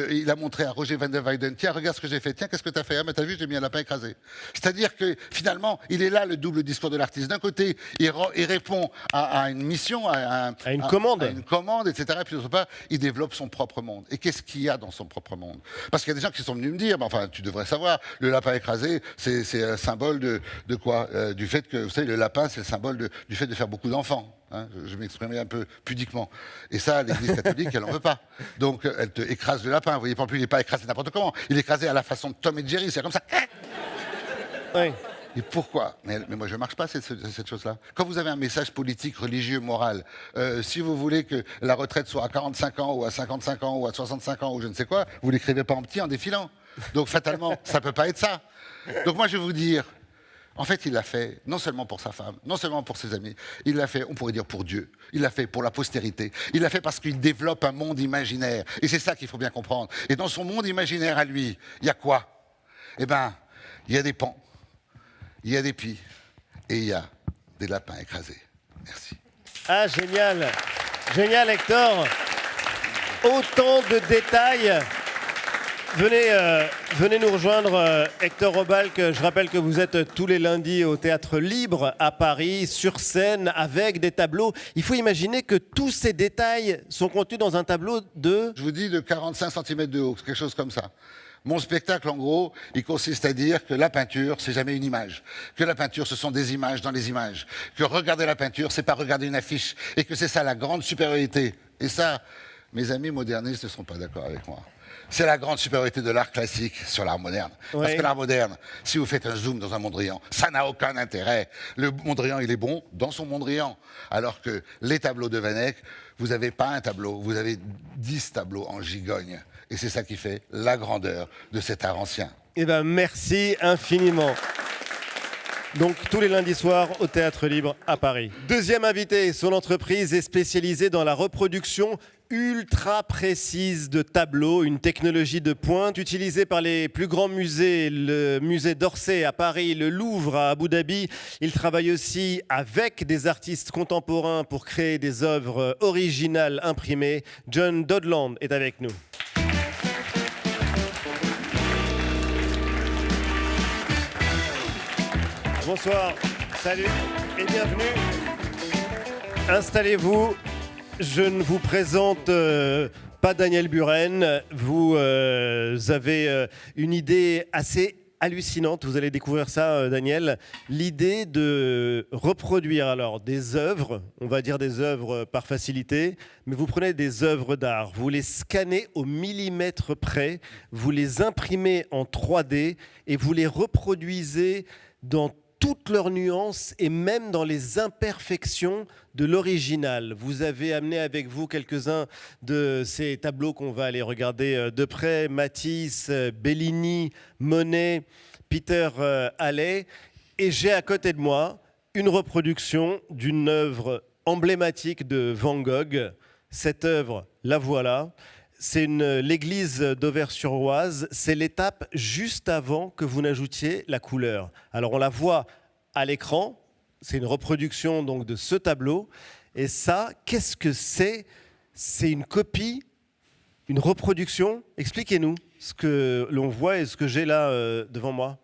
il a montré à Roger van der Weyden, tiens, regarde ce que j'ai fait, tiens, qu'est-ce que tu as fait? Ah, mais t'as vu, j'ai mis un lapin écrasé. C'est-à-dire que finalement, il est là le double discours de l'artiste. D'un côté, il répond à une mission, à une commande, etc. Et puis d'autre part, il développe son propre monde. Et qu'est-ce qu'il y a dans son propre monde? Parce qu'il y a des gens qui sont venus me dire, enfin, tu devrais savoir, le lapin écrasé, c'est un symbole de quoi? Du fait que, vous savez, le lapin, c'est le symbole du fait de faire beaucoup d'enfants. Hein, je m'exprimais un peu pudiquement. Et ça, l'Église catholique, elle n'en veut pas. Donc, elle te écrase le lapin. Vous voyez, il n'est pas écrasé n'importe comment. Il est écrasé à la façon de Tom et Jerry. C'est comme ça. Oui. Et pourquoi? Mais moi, je ne marche pas cette chose-là. Quand vous avez un message politique, religieux, moral, si vous voulez que la retraite soit à 45 ans, ou à 55 ans, ou à 65 ans, ou je ne sais quoi, vous ne l'écrivez pas en petit en défilant. Donc, fatalement, ça ne peut pas être ça. Donc, moi, je vais vous dire... En fait, il l'a fait non seulement pour sa femme, non seulement pour ses amis, il l'a fait, on pourrait dire, pour Dieu. Il l'a fait pour la postérité. Il l'a fait parce qu'il développe un monde imaginaire. Et c'est ça qu'il faut bien comprendre. Et dans son monde imaginaire à lui, il y a quoi? Eh bien, il y a des pans, il y a des pies et il y a des lapins écrasés. Merci. Ah, génial. Génial, Hector. Autant de détails. Venez nous rejoindre, Hector Robalc. Je rappelle que vous êtes tous les lundis au Théâtre Libre à Paris, sur scène, avec des tableaux. Il faut imaginer que tous ces détails sont contenus dans un tableau de... Je vous dis de 45 cm de haut, quelque chose comme ça. Mon spectacle, en gros, il consiste à dire que la peinture, c'est jamais une image. Que la peinture, ce sont des images dans les images. Que regarder la peinture, c'est pas regarder une affiche. Et que c'est ça la grande supériorité. Et ça, mes amis modernistes ne seront pas d'accord avec moi. C'est la grande supériorité de l'art classique sur l'art moderne. Oui. Parce que l'art moderne, si vous faites un zoom dans un Mondrian, ça n'a aucun intérêt. Le Mondrian, il est bon dans son Mondrian. Alors que les tableaux de Van Eyck, vous n'avez pas un tableau, vous avez 10 tableaux en gigogne. Et c'est ça qui fait la grandeur de cet art ancien. Eh bien, merci infiniment. Donc, tous les lundis soirs au Théâtre Libre à Paris. Deuxième invité, son entreprise est spécialisée dans la reproduction ultra précise de tableau, une technologie de pointe utilisée par les plus grands musées, le musée d'Orsay à Paris, le Louvre à Abu Dhabi. Il travaille aussi avec des artistes contemporains pour créer des œuvres originales imprimées. John Dodland est avec nous. Bonsoir, salut et bienvenue. Installez-vous. Je ne vous présente pas Daniel Buren. Vous avez une idée assez hallucinante. Vous allez découvrir ça, Daniel. L'idée de reproduire alors des œuvres, on va dire des œuvres par facilité, mais vous prenez des œuvres d'art, vous les scannez au millimètre près, vous les imprimez en 3D et vous les reproduisez dans toutes leurs nuances et même dans les imperfections de l'original. Vous avez amené avec vous quelques-uns de ces tableaux qu'on va aller regarder de près. Matisse, Bellini, Monet, Peter Halley. Et j'ai à côté de moi une reproduction d'une œuvre emblématique de Van Gogh. Cette œuvre, la voilà. C'est l'église d'Auvers-sur-Oise. C'est l'étape juste avant que vous n'ajoutiez la couleur. Alors on la voit à l'écran. C'est une reproduction donc de ce tableau. Et ça, qu'est-ce que c'est ? C'est une copie, une reproduction. Expliquez-nous ce que l'on voit et ce que j'ai là devant moi.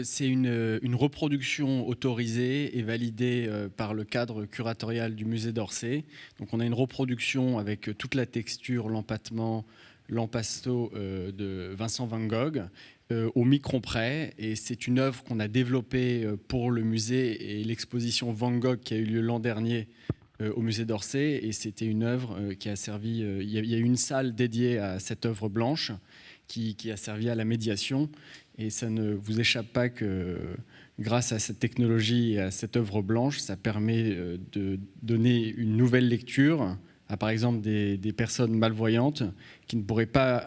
C'est une reproduction autorisée et validée par le cadre curatorial du musée d'Orsay. Donc on a une reproduction avec toute la texture, l'empattement, l'empasto de Vincent Van Gogh au micron près. Et c'est une œuvre qu'on a développée pour le musée et l'exposition Van Gogh qui a eu lieu l'an dernier au musée d'Orsay. Et c'était une œuvre qui a servi... Il y a eu une salle dédiée à cette œuvre blanche qui a servi à la médiation. Et ça ne vous échappe pas que grâce à cette technologie et à cette œuvre blanche, ça permet de donner une nouvelle lecture à, par exemple, des personnes malvoyantes qui ne pourraient pas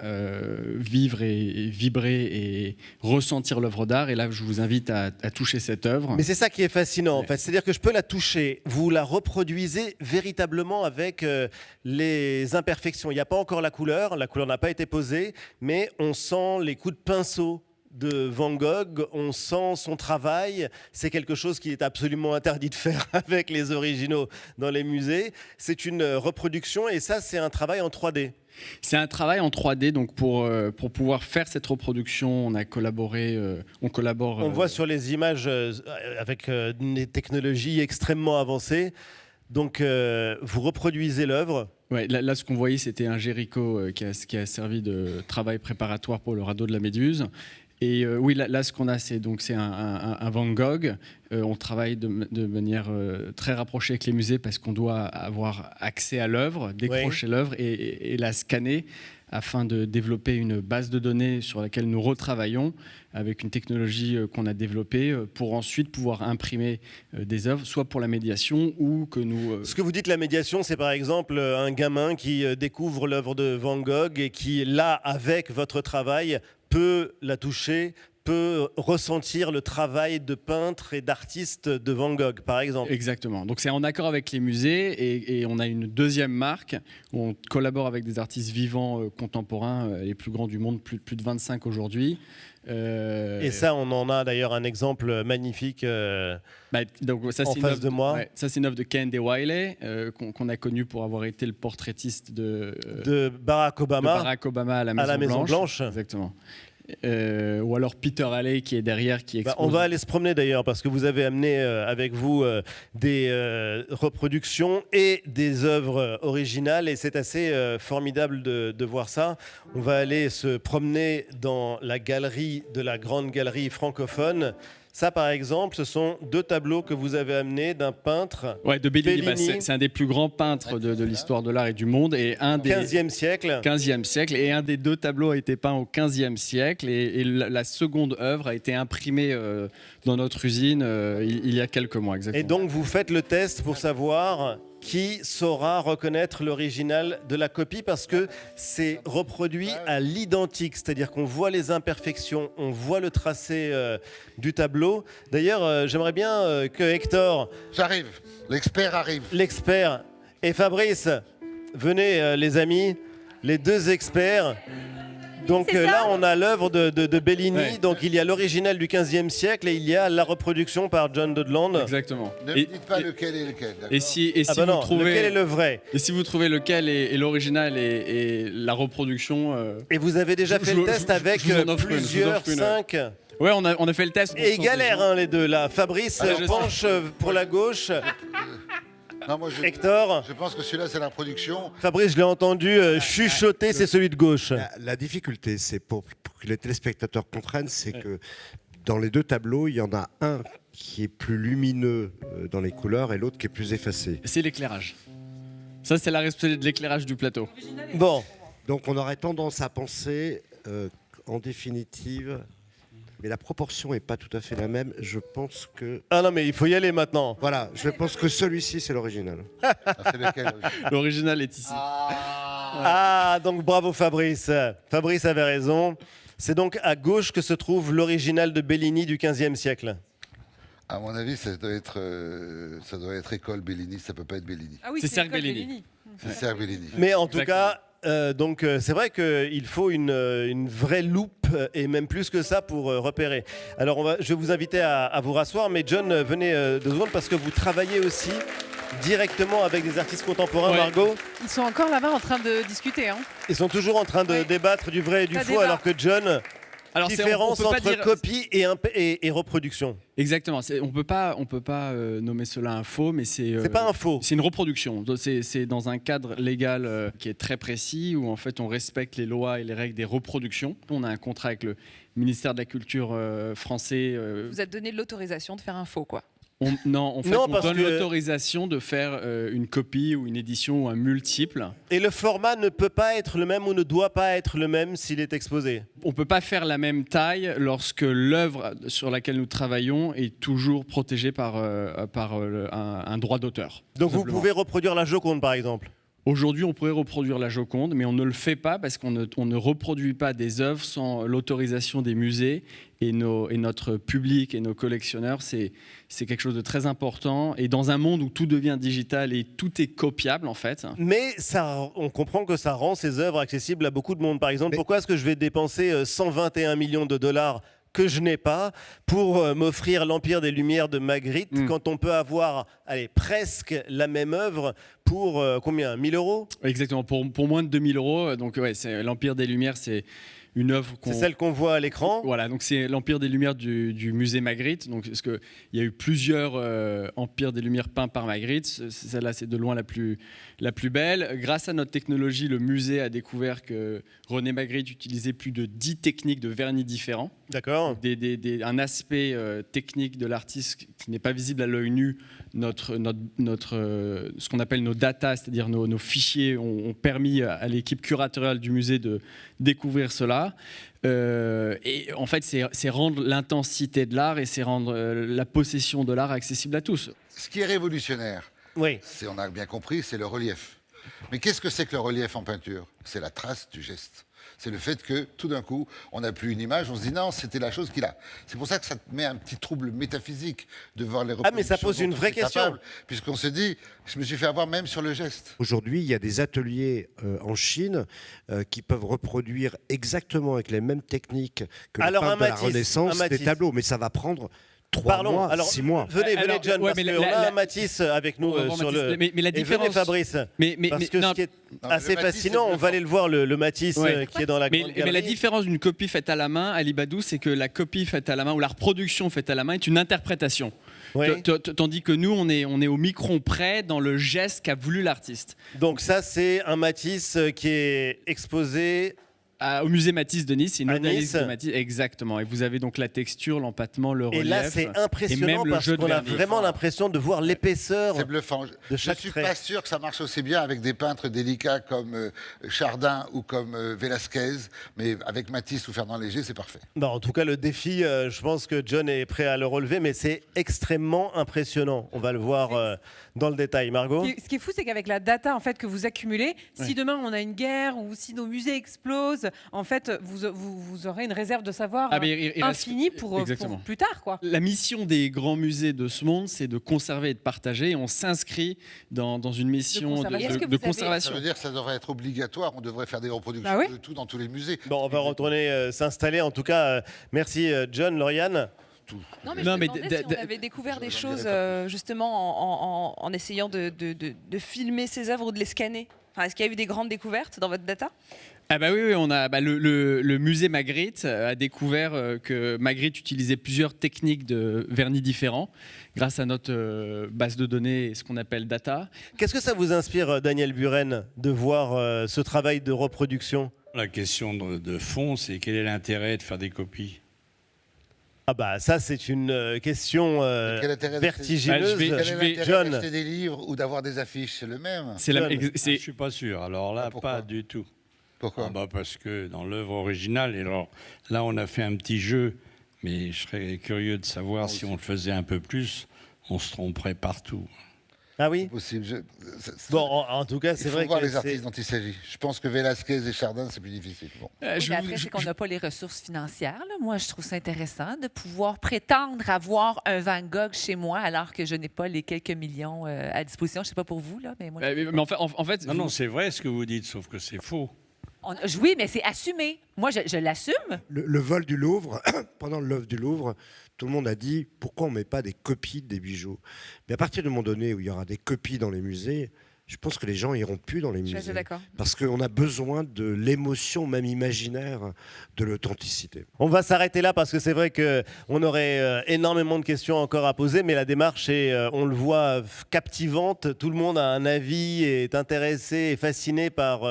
vivre et vibrer et ressentir l'œuvre d'art. Et là, je vous invite à toucher cette œuvre. Mais c'est ça qui est fascinant, en fait. C'est-à-dire que je peux la toucher. Vous la reproduisez véritablement avec les imperfections. Il n'y a pas encore la couleur n'a pas été posée, mais on sent les coups de pinceau de Van Gogh, on sent son travail. C'est quelque chose qui est absolument interdit de faire avec les originaux dans les musées. C'est une reproduction et ça, c'est un travail en 3D. C'est un travail en 3D, donc pour pouvoir faire cette reproduction, on a collaboré, on collabore... On voit sur les images avec des technologies extrêmement avancées. Donc, vous reproduisez l'œuvre. Ouais, là, ce qu'on voyait, c'était un Géricault qui a servi de travail préparatoire pour le radeau de la Méduse. Et oui, là, ce qu'on a, c'est un Van Gogh. On travaille de manière très rapprochée avec les musées parce qu'on doit avoir accès à l'œuvre, décrocher l'œuvre et la scanner afin de développer une base de données sur laquelle nous retravaillons avec une technologie qu'on a développée pour ensuite pouvoir imprimer des œuvres, soit pour la médiation ou que nous... Ce que vous dites, la médiation, c'est par exemple un gamin qui découvre l'œuvre de Van Gogh et qui, là, avec votre travail, peut la toucher, peut ressentir le travail de peintre et d'artiste de Van Gogh, par exemple. Exactement. Donc c'est en accord avec les musées et on a une deuxième marque où on collabore avec des artistes vivants contemporains, les plus grands du monde, plus de 25 aujourd'hui. Et ça, on en a d'ailleurs un exemple magnifique donc ça, en face de moi. Ouais, ça, c'est une œuvre de Kehinde Wiley, qu'on a connu pour avoir été le portraitiste de Barack Obama à la Maison Blanche. Exactement. Ou alors Peter Halley qui est derrière, qui expose. On va aller se promener d'ailleurs parce que vous avez amené avec vous des reproductions et des œuvres originales et c'est assez formidable de voir ça. On va aller se promener dans la galerie de la Grande Galerie francophone. Ça, par exemple, ce sont deux tableaux que vous avez amenés d'un peintre. Ouais, de Bellini. C'est un des plus grands peintres de l'histoire de l'art et du monde. Et un des 15e siècle. 15e siècle. Et un des deux tableaux a été peint au 15e siècle. Et la seconde œuvre a été imprimée dans notre usine il y a quelques mois, exactement. Et donc, vous faites le test pour savoir qui saura reconnaître l'original de la copie parce que c'est reproduit à l'identique, c'est-à-dire qu'on voit les imperfections, on voit le tracé du tableau. D'ailleurs, j'aimerais bien que Hector... J'arrive, l'expert arrive. L'expert et Fabrice, Venez, les amis, les deux experts. Donc là, on a l'œuvre de Bellini. Ouais. Donc il y a l'original du XVe siècle et il y a la reproduction par John Dodland. Exactement. Ne me dites pas lequel est lequel. d'accord. Et si non, vous trouvez lequel est le vrai? Et si vous trouvez lequel est l'original et la reproduction. Et vous avez déjà fait le test avec je vous en offre une, plusieurs, 5. Ouais, on a fait le test. Et ils galèrent, hein, les deux là. Fabrice Alors, penche pour la gauche. Non, moi, Hector. Je pense que celui-là, c'est la production. Fabrice, je l'ai entendu chuchoter, c'est celui de gauche. La difficulté, c'est pour que les téléspectateurs comprennent, c'est que dans les deux tableaux, il y en a un qui est plus lumineux dans les couleurs et l'autre qui est plus effacé. C'est l'éclairage. Ça, c'est la responsabilité de l'éclairage du plateau. Bon. Donc on aurait tendance à penser, en définitive, mais la proportion n'est pas tout à fait la même. Je pense que... Ah non, mais il faut y aller maintenant. Voilà, je pense que celui-ci, c'est l'original. C'est lequel? L'original est ici. Ah, donc bravo Fabrice. Fabrice avait raison. C'est donc à gauche que se trouve l'original de Bellini du XVe siècle. À mon avis, ça doit être école Bellini, ça peut pas être Bellini. Ah oui, C'est Serge l'école Bellini. C'est Serge Bellini. Mais en tout Exactement. cas, c'est vrai qu'il faut une vraie loupe et même plus que ça pour repérer. Alors je vais vous inviter à vous rasseoir, mais John, venez 2 secondes parce que vous travaillez aussi directement avec des artistes contemporains, Ouais. Margot. Ils sont encore là-bas en train de discuter. Hein. Ils sont toujours en train de Ouais. débattre du vrai et du Ça faux, débat. alors que John, Alors, différence on peut pas entre dire- copie et reproduction. Exactement. On peut pas nommer cela un faux, mais C'est pas un faux. C'est une reproduction. Donc, c'est dans un cadre légal qui est très précis où en fait on respecte les lois et les règles des reproductions. On a un contrat avec le ministère de la Culture français. Vous êtes donné l'autorisation de faire un faux, quoi. Non, Non, on parce donne que- l'autorisation de faire une copie ou une édition ou un multiple. Et le format ne peut pas être le même ou ne doit pas être le même s'il est exposé. On ne peut pas faire la même taille lorsque l'œuvre sur laquelle nous travaillons est toujours protégée par un droit d'auteur. Donc tout vous simplement. pouvez reproduire la Joconde par exemple. Aujourd'hui, on pourrait reproduire la Joconde, mais on ne le fait pas parce qu'on ne reproduit pas des œuvres sans l'autorisation des musées et notre public et nos collectionneurs. C'est quelque chose de très important. Et dans un monde où tout devient digital et tout est copiable, en fait. Mais on comprend que ça rend ces œuvres accessibles à beaucoup de monde. Par exemple, pourquoi est-ce que je vais dépenser 121 millions de dollars que je n'ai pas pour m'offrir l'Empire des Lumières de Magritte quand on peut avoir presque la même œuvre pour combien 1 000 €? Exactement, pour moins de 2 000 €. Donc, ouais, l'Empire des Lumières, c'est une œuvre C'est celle qu'on voit à l'écran. Voilà, donc c'est l'Empire des Lumières du musée Magritte. Donc, parce qu'il y a eu plusieurs Empires des Lumières peints par Magritte. Celle-là, c'est de loin la plus belle. Grâce à notre technologie, le musée a découvert que René Magritte utilisait plus de 10 techniques de vernis différents. D'accord. Un aspect technique de l'artiste qui n'est pas visible à l'œil nu. Ce qu'on appelle nos data, c'est-à-dire nos fichiers, ont permis à l'équipe curatoriale du musée de découvrir cela. Et en fait, c'est rendre l'intensité de l'art et c'est rendre la possession de l'art accessible à tous. Ce qui est révolutionnaire, oui, on a bien compris, c'est le relief. Mais qu'est-ce que c'est que le relief en peinture? C'est la trace du geste. C'est le fait que, tout d'un coup, on n'a plus une image, on se dit non, c'était la chose qu'il a. C'est pour ça que ça te met un petit trouble métaphysique de voir les reproductions. Ah, mais ça pose une dont on vraie est question. capable, puisqu'on se dit, je me suis fait avoir même sur le geste. Aujourd'hui, il y a des ateliers en Chine qui peuvent reproduire exactement avec les mêmes techniques que les Alors, peintres un de la Matisse, Renaissance un Matisse. des tableaux. Mais ça va prendre 3 mois, alors, 6 mois. Venez, Alors, John, ouais, parce mais qu'on la- a un Matisse avec nous On va voir sur Matisse. le... Mais la Et venez, différence- Fabrice, parce que non, ce qui est Non, assez le Matisse, fascinant, c'est on va aller le voir, le Matisse Ouais. qui est dans la grande Mais la galerie. différence d'une copie faite à la main, Ali Badou, c'est que la copie faite à la main ou la reproduction faite à la main est une interprétation. Oui. Tandis que nous, on est au micron près dans le geste qu'a voulu l'artiste. Donc ça, c'est un Matisse qui est exposé... Au musée Matisse de Nice, c'est une À analyse Nice. de Matisse. Exactement. Et vous avez donc la texture, l'empattement, le relief. Et là, c'est et même impressionnant le parce jeu de qu'on a vernis. vraiment l'impression de voir l'épaisseur C'est bluffant. de Je chaque ne suis trait. pas sûr que ça marche aussi bien avec des peintres délicats comme Chardin ou comme Velázquez, mais avec Matisse ou Fernand Léger, c'est parfait. Non, en tout cas, le défi, je pense que John est prêt à le relever, mais c'est extrêmement impressionnant. On va le voir dans le détail. Margot? Ce qui est fou, c'est qu'avec la data en fait, que vous accumulez, si demain on a une guerre ou si nos musées explosent, artiste, en fait, vous aurez une réserve de savoir mais il reste- infinie pour Exactement. plus tard, quoi. La mission des grands musées de ce monde, c'est de conserver et de partager. On s'inscrit dans une mission conservation. Est-ce que de vous avez- conservation. Ça veut dire que ça devrait être obligatoire. On devrait faire des reproductions Bah oui. de tout dans tous les musées. Bon, on va retourner s'installer. En tout cas, merci John, Lauriane. Non, mais Non, je mais me demandais si on avait découvert des choses justement en essayant de filmer ces œuvres ou de les scanner. Enfin, est-ce qu'il y a eu des grandes découvertes dans votre data? Ah bah oui, on a le musée Magritte a découvert que Magritte utilisait plusieurs techniques de vernis différents grâce à notre base de données, ce qu'on appelle data. Qu'est-ce que ça vous inspire, Daniel Buren, de voir ce travail de reproduction? La question de fond, c'est quel est l'intérêt de faire des copies? Ah bah ça, c'est une question Quel intérêt vertigineuse. Quel est l'intérêt John. d'acheter des livres ou d'avoir des affiches? C'est le même. Je suis pas sûr. Alors là, pourquoi pas du tout. Pourquoi? Parce que dans l'œuvre originale, et alors là, on a fait un petit jeu, mais je serais curieux de savoir si on le faisait un peu plus, on se tromperait partout. Ah oui. Possible. Bon, en tout cas, c'est Il faut vrai voir que les artistes dont il s'agit. Je pense que Velázquez et Chardin, c'est plus difficile. Bon. Oui, mais après, c'est qu'on n'a pas les ressources financières. Là. Moi, je trouve ça intéressant de pouvoir prétendre avoir un Van Gogh chez moi alors que je n'ai pas les quelques millions à disposition. Je ne sais pas pour vous, là, mais moi... Mais en fait, non, c'est vrai ce que vous dites, sauf que c'est faux. Oui, mais c'est assumé. Moi, je l'assume. Le vol du Louvre, pendant l'œuvre du Louvre, tout le monde a dit pourquoi on ne met pas des copies des bijoux. Mais à partir du moment donné où il y aura des copies dans les musées, je pense que les gens iront plus dans les Je suis musées. assez d'accord. Parce qu'on a besoin de l'émotion, même imaginaire, de l'authenticité. On va s'arrêter là parce que c'est vrai qu'on aurait énormément de questions encore à poser, mais la démarche est, on le voit, captivante. Tout le monde a un avis, est intéressé et fasciné par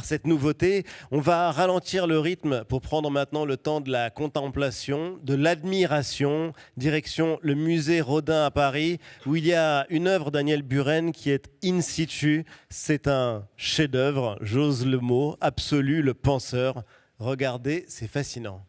cette nouveauté. On va ralentir le rythme pour prendre maintenant le temps de la contemplation, de l'admiration. Direction le musée Rodin à Paris, où il y a une œuvre Daniel Buren qui est in situ. C'est un chef-d'œuvre, j'ose le mot, absolu, le penseur. Regardez, c'est fascinant.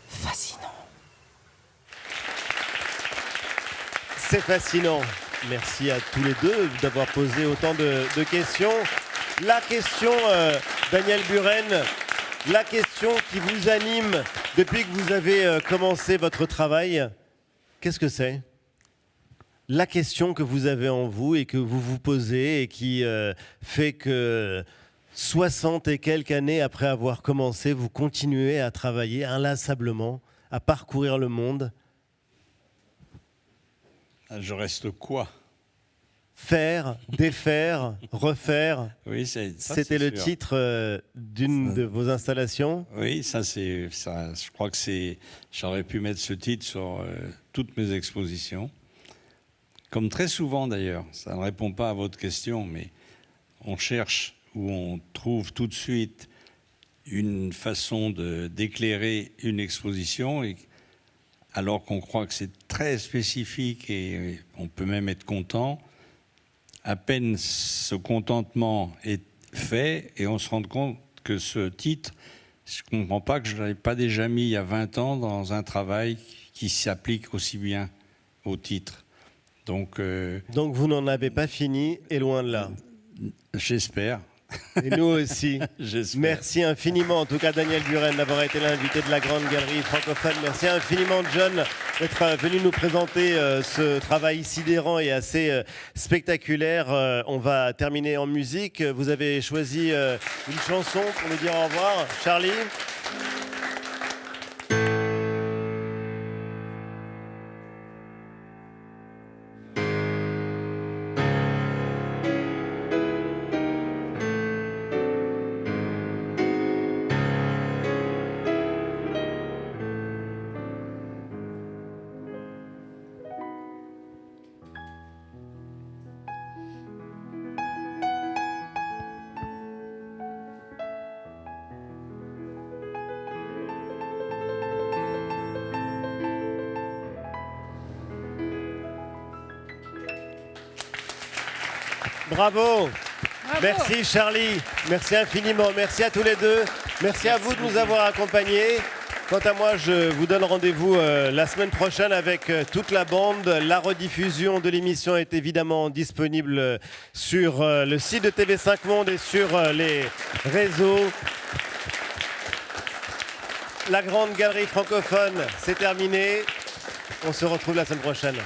Fascinant. C'est fascinant. Merci à tous les deux d'avoir posé autant de questions. La question, Daniel Buren, la question qui vous anime depuis que vous avez commencé votre travail, qu'est-ce que c'est? La question que vous avez en vous et que vous vous posez et qui fait que 60 et quelques années après avoir commencé, vous continuez à travailler inlassablement, à parcourir le monde. Je reste quoi? Faire, défaire, refaire. Oui, c'était le titre d'une de vos installations. Oui, ça. Je crois que j'aurais pu mettre ce titre sur toutes mes expositions. Comme très souvent d'ailleurs, ça ne répond pas à votre question, mais on cherche où on trouve tout de suite une façon d'éclairer une exposition, alors qu'on croit que c'est très spécifique et on peut même être content. À peine ce contentement est fait et on se rend compte que ce titre, je ne comprends pas que je ne l'avais pas déjà mis il y a 20 ans dans un travail qui s'applique aussi bien au titre. Donc vous n'en avez pas fini et loin de là. J'espère. Et nous aussi. Merci infiniment, en tout cas, Daniel Buren, d'avoir été l'invité de la Grande Galerie francophone. Merci infiniment, John, d'être venu nous présenter ce travail sidérant et assez spectaculaire. On va terminer en musique. Vous avez choisi une chanson pour nous dire au revoir. Charlie ? Bravo. Merci Charlie, merci infiniment, merci à tous les deux, merci à vous de nous avoir accompagnés. Quant à moi, je vous donne rendez-vous la semaine prochaine avec toute la bande. La rediffusion de l'émission est évidemment disponible sur le site de TV5 Monde et sur les réseaux. La grande galerie francophone, c'est terminé. On se retrouve la semaine prochaine.